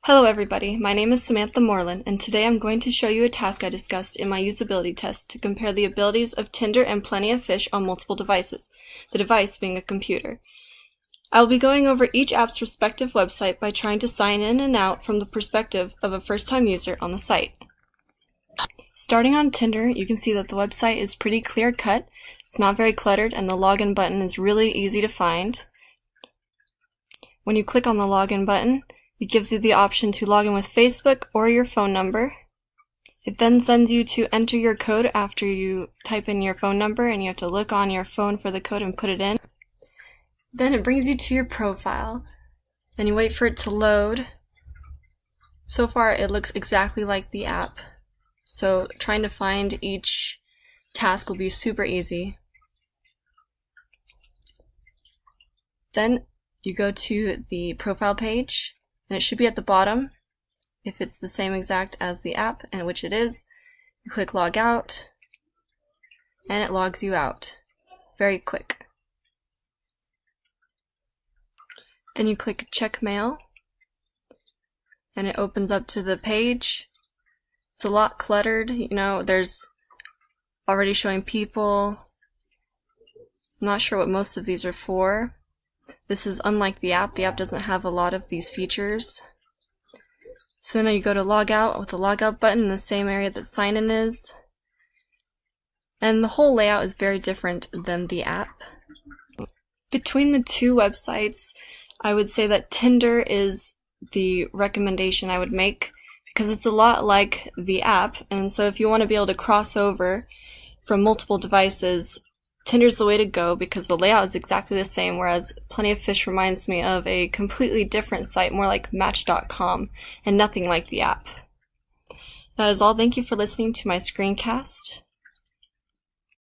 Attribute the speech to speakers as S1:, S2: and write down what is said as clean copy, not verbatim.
S1: Hello everybody, my name is Samantha Moreland, and today I'm going to show you a task I discussed in my usability test to compare the abilities of Tinder and Plenty of Fish on multiple devices, the device being a computer. I will be going over each app's respective website by trying to sign in and out from the perspective of a first-time user on the site. Starting on Tinder, you can see that the website is pretty clear-cut, it's not very cluttered, and the login button is really easy to find. When you click on the login button, it gives you the option to log in with Facebook or your phone number. It then sends you to enter your code after you type in your phone number, and you have to look on your phone for the code and put it in. Then it brings you to your profile. Then you wait for it to load. So far it looks exactly like the app. So trying to find each task will be super easy. Then you go to the profile page. And it should be at the bottom if it's the same exact as the app, and which it is. You click log out, and it logs you out. Very quick. Then you click check mail, and it opens up to the page. It's a lot cluttered, there's already showing people. I'm not sure what most of these are for. This is unlike the app. The app doesn't have a lot of these features. So now you go to log out with the logout button in the same area that sign in is. And the whole layout is very different than the app. Between the two websites, I would say that Tinder is the recommendation I would make because it's a lot like the app, and so if you want to be able to cross over from multiple devices, Tinder's the way to go because the layout is exactly the same, whereas Plenty of Fish reminds me of a completely different site, more like Match.com, and nothing like the app. That is all. Thank you for listening to my screencast.